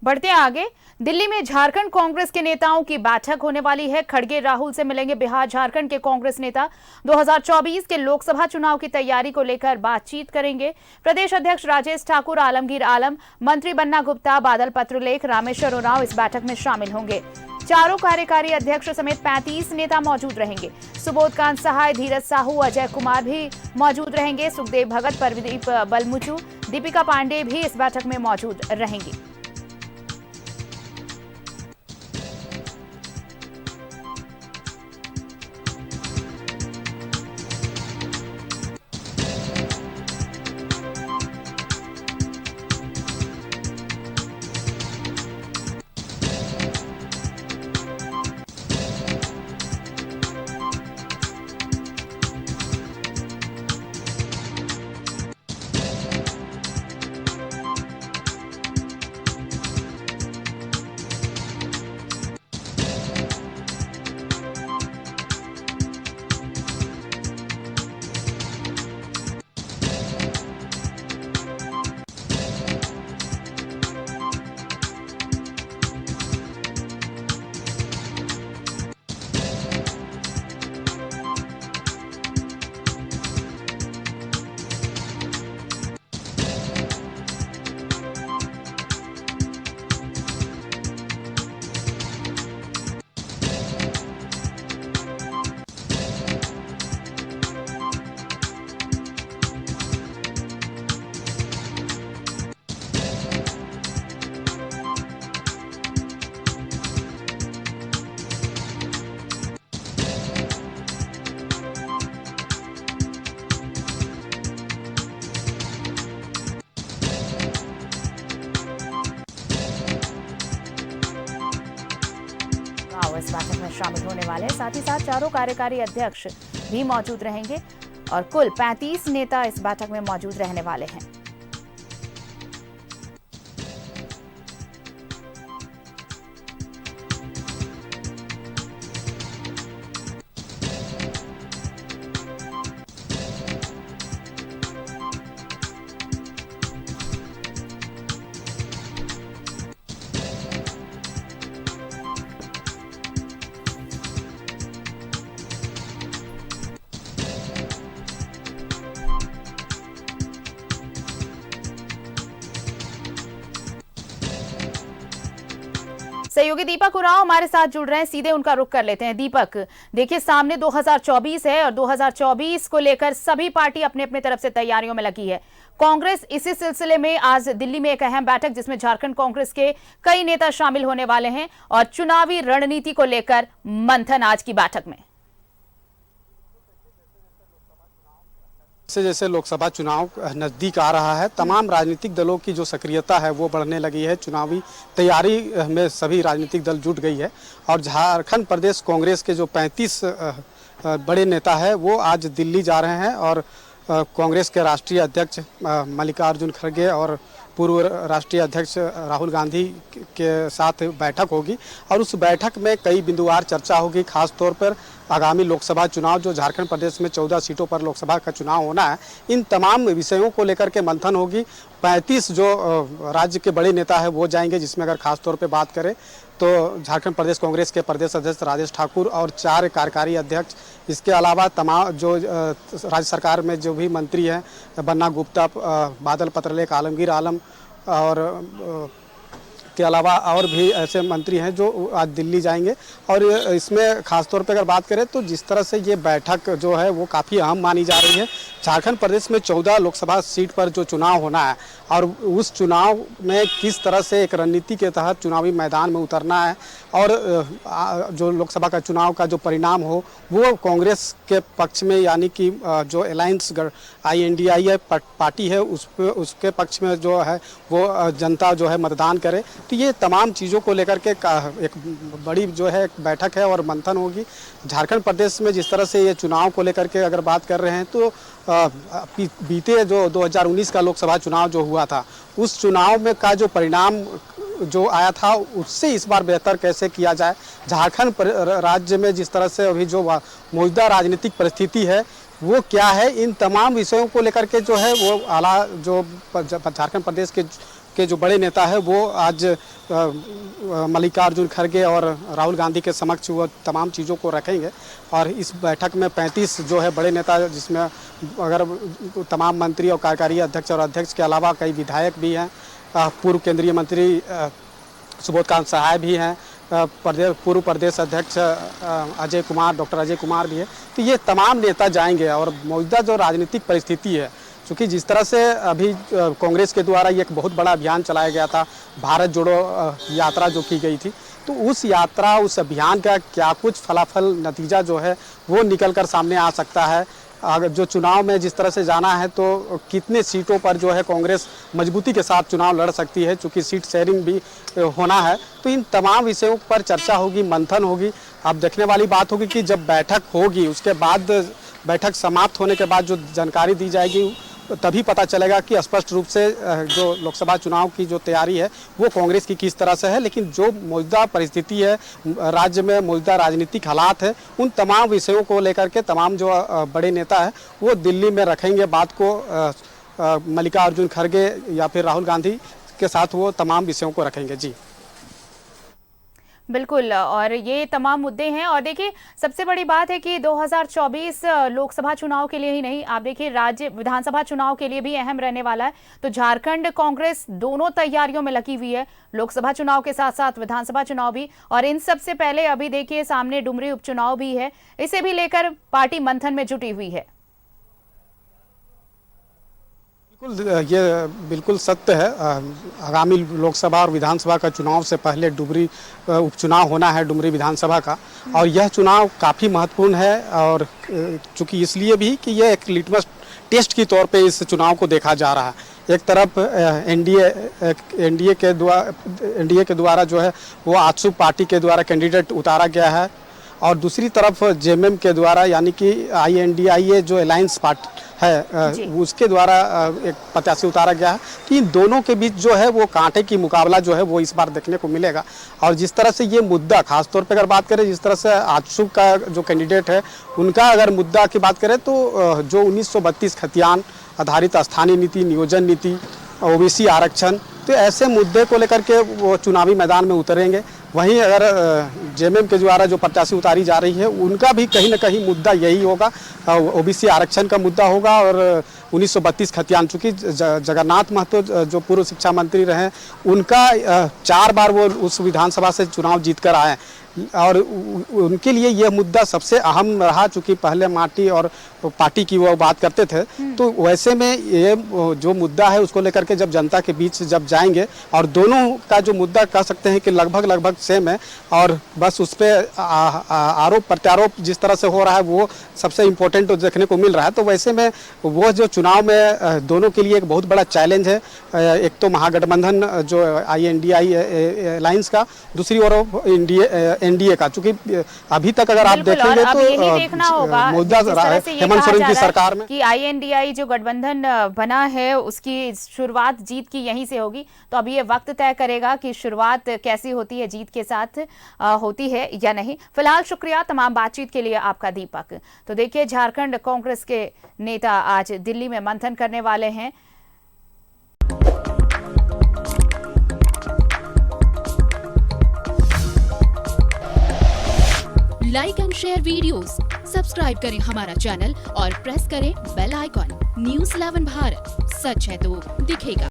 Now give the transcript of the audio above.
बढ़ते आगे, दिल्ली में झारखंड कांग्रेस के नेताओं की बैठक होने वाली है। खड़गे राहुल से मिलेंगे बिहार झारखंड के कांग्रेस नेता। 2024 के लोकसभा चुनाव की तैयारी को लेकर बातचीत करेंगे। प्रदेश अध्यक्ष राजेश ठाकुर, आलमगीर आलम, मंत्री बन्ना गुप्ता, बादल पत्रलेख, रामेश्वर उरांव इस बैठक में शामिल होंगे। चारों कार्यकारी अध्यक्ष समेत 35 नेता मौजूद रहेंगे। सुबोध कांत सहाय, धीरज साहू, अजय कुमार भी मौजूद रहेंगे। सुखदेव भगत, परदीप बलमुचु, दीपिका पांडे भी इस बैठक में मौजूद रहेंगी। इस बैठक में शामिल होने वाले हैं। साथ ही साथ चारों कार्यकारी अध्यक्ष भी मौजूद रहेंगे और कुल 35 नेता इस बैठक में मौजूद रहने वाले हैं। सहयोगी दीपक उरांव हमारे साथ जुड़ रहे हैं, सीधे उनका रुख कर लेते हैं। दीपक, देखिए सामने 2024 है और 2024 को लेकर सभी पार्टी अपने अपने तरफ से तैयारियों में लगी है। कांग्रेस इसी सिलसिले में आज दिल्ली में एक अहम बैठक जिसमें झारखंड कांग्रेस के कई नेता शामिल होने वाले हैं और चुनावी रणनीति को लेकर मंथन आज की बैठक में। जैसे जैसे लोकसभा चुनाव नज़दीक आ रहा है, तमाम राजनीतिक दलों की जो सक्रियता है वो बढ़ने लगी है। चुनावी तैयारी में सभी राजनीतिक दल जुट गई है और झारखंड प्रदेश कांग्रेस के जो 35 बड़े नेता हैं वो आज दिल्ली जा रहे हैं और कांग्रेस के राष्ट्रीय अध्यक्ष मल्लिकार्जुन खड़गे और पूर्व राष्ट्रीय अध्यक्ष राहुल गांधी के साथ बैठक होगी और उस बैठक में कई बिंदुवार चर्चा होगी। खास तौर पर आगामी लोकसभा चुनाव जो झारखंड प्रदेश में 14 सीटों पर लोकसभा का चुनाव होना है, इन तमाम विषयों को लेकर के मंथन होगी। 35 जो राज्य के बड़े नेता है वो जाएंगे, जिसमें अगर खास तौर पे बात करें तो झारखंड प्रदेश कांग्रेस के प्रदेश अध्यक्ष राजेश ठाकुर और 4 कार्यकारी अध्यक्ष, इसके अलावा तमाम जो राज्य सरकार में जो भी मंत्री हैं, बन्ना गुप्ता, बादल पत्रलेख, आलमगीर आलम और के अलावा और भी ऐसे मंत्री हैं जो आज दिल्ली जाएंगे। और इसमें खासतौर पर अगर बात करें तो जिस तरह से ये बैठक जो है वो काफ़ी अहम मानी जा रही है। झारखंड प्रदेश में 14 लोकसभा सीट पर जो चुनाव होना है और उस चुनाव में किस तरह से एक रणनीति के तहत चुनावी मैदान में उतरना है और जो लोकसभा का चुनाव का जो परिणाम हो वो कांग्रेस के पक्ष में, यानी कि जो अलायंस INDIA पार्टी है उसके पक्ष में जो है वो जनता जो है मतदान करे। तो ये तमाम चीज़ों को लेकर के एक बड़ी जो है बैठक है और मंथन होगी। झारखंड प्रदेश में जिस तरह से ये चुनाव को लेकर के अगर बात कर रहे हैं तो बीते जो 2019 का लोकसभा चुनाव जो हुआ था उस चुनाव में का जो परिणाम जो आया था उससे इस बार बेहतर कैसे किया जाए। झारखंड राज्य में जिस तरह से अभी जो मौजूदा राजनीतिक परिस्थिति है वो क्या है, इन तमाम विषयों को लेकर के जो है वो आला जो झारखंड प्रदेश के जो बड़े नेता है वो आज मल्लिकार्जुन खड़गे और राहुल गांधी के समक्ष वो तमाम चीज़ों को रखेंगे। और इस बैठक में 35 जो है बड़े नेता, जिसमें अगर तमाम मंत्री और कार्यकारी अध्यक्ष और अध्यक्ष के अलावा कई विधायक भी हैं, पूर्व केंद्रीय मंत्री सुबोधकांत सहाय भी हैं, पूर्व प्रदेश अध्यक्ष डॉक्टर अजय कुमार भी है। तो ये तमाम नेता जाएंगे। और मौजूदा जो राजनीतिक परिस्थिति है, क्योंकि जिस तरह से अभी कांग्रेस के द्वारा ये एक बहुत बड़ा अभियान चलाया गया था, भारत जोड़ो यात्रा जो की गई थी, तो उस यात्रा, उस अभियान का क्या कुछ फलाफल नतीजा जो है वो निकल कर सामने आ सकता है। अगर जो चुनाव में जिस तरह से जाना है तो कितने सीटों पर जो है कांग्रेस मजबूती के साथ चुनाव लड़ सकती है, चूँकि सीट शेयरिंग भी होना है। तो इन तमाम विषयों पर चर्चा होगी, मंथन होगी। अब देखने वाली बात होगी कि जब बैठक होगी उसके बाद, बैठक समाप्त होने के बाद जो जानकारी दी जाएगी तभी पता चलेगा कि स्पष्ट रूप से जो लोकसभा चुनाव की जो तैयारी है वो कांग्रेस की किस तरह से है। लेकिन जो मौजूदा परिस्थिति है, राज्य में मौजूदा राजनीतिक हालात है, उन तमाम विषयों को लेकर के तमाम जो बड़े नेता है वो दिल्ली में रखेंगे बात को। मल्लिकार्जुन खड़गे या फिर राहुल गांधी के साथ वो तमाम विषयों को रखेंगे। जी बिल्कुल, और ये तमाम मुद्दे हैं। और देखिए, सबसे बड़ी बात है कि 2024 लोकसभा चुनाव के लिए ही नहीं, आप देखिए राज्य विधानसभा चुनाव के लिए भी अहम रहने वाला है। तो झारखंड कांग्रेस दोनों तैयारियों में लगी हुई है, लोकसभा चुनाव के साथ साथ विधानसभा चुनाव भी। और इन सबसे पहले अभी देखिए सामने डुमरी उपचुनाव भी है, इसे भी लेकर पार्टी मंथन में जुटी हुई है। ये बिल्कुल सत्य है। आगामी लोकसभा और विधानसभा का चुनाव से पहले डुमरी उपचुनाव होना है, डुमरी विधानसभा का। और यह चुनाव काफ़ी महत्वपूर्ण है, और चूँकि इसलिए भी कि यह एक लिटमस टेस्ट के तौर पे इस चुनाव को देखा जा रहा है। एक तरफ एनडीए के द्वारा जो है वो आजसू पार्टी के द्वारा कैंडिडेट उतारा गया है, और दूसरी तरफ जेएमएम के द्वारा यानी कि INDIA जो अलायंस पार्टी है उसके द्वारा एक प्रत्याशी उतारा गया है। कि इन दोनों के बीच जो है वो कांटे की मुकाबला जो है वो इस बार देखने को मिलेगा। और जिस तरह से ये मुद्दा, खासतौर पे अगर बात करें, जिस तरह से आजसू का जो कैंडिडेट है उनका अगर मुद्दा की बात करें तो जो 1932 खतियान आधारित स्थानीय नीति, नियोजन नीति, OBC आरक्षण, तो ऐसे मुद्दे को लेकर के वो चुनावी मैदान में उतरेंगे। वहीं अगर जेएमएम के द्वारा जो प्रत्याशी उतारी जा रही है उनका भी कहीं ना कहीं मुद्दा यही होगा, OBC आरक्षण का मुद्दा होगा। और 1932 खतियान, चूँकि जगन्नाथ महतो जो पूर्व शिक्षा मंत्री रहे, उनका 4 बार वो उस विधानसभा से चुनाव जीत कर आए, और उनके लिए यह मुद्दा सबसे अहम रहा। चूँकि पहले माटी और पार्टी की वो बात करते थे, तो वैसे में ये जो मुद्दा है उसको लेकर के जब जनता के बीच जब जाएंगे, और दोनों का जो मुद्दा कह सकते हैं कि लगभग सेम है, और बस उस पर आरोप प्रत्यारोप जिस तरह से हो रहा है वो सबसे इम्पोर्टेंट देखने को मिल रहा है। तो वैसे में वो जो चुनाव में दोनों के लिए एक बहुत बड़ा चैलेंज है। एक तो महागठबंधन जो INDI अलायंस का, दूसरी ओर NDA का। चूँकि अभी तक अगर आप देखेंगे तो मुद्दा हेमंत सोरेन की सरकार में कि INDI जो गठबंधन बना है उसकी शुरुआत जीत की यहीं से होगी। तो अभी ये वक्त तय करेगा कि शुरुआत कैसी होती है, जीत के साथ होती है या नहीं। फिलहाल शुक्रिया तमाम बातचीत के लिए आपका दीपक। तो देखिए, झारखंड कांग्रेस के नेता आज दिल्ली में मंथन करने वाले हैं। Like and share videos, subscribe करें हमारा चैनल और प्रेस करें बेल आइकॉन। न्यूज़ 11 भारत, सच है तो दिखेगा।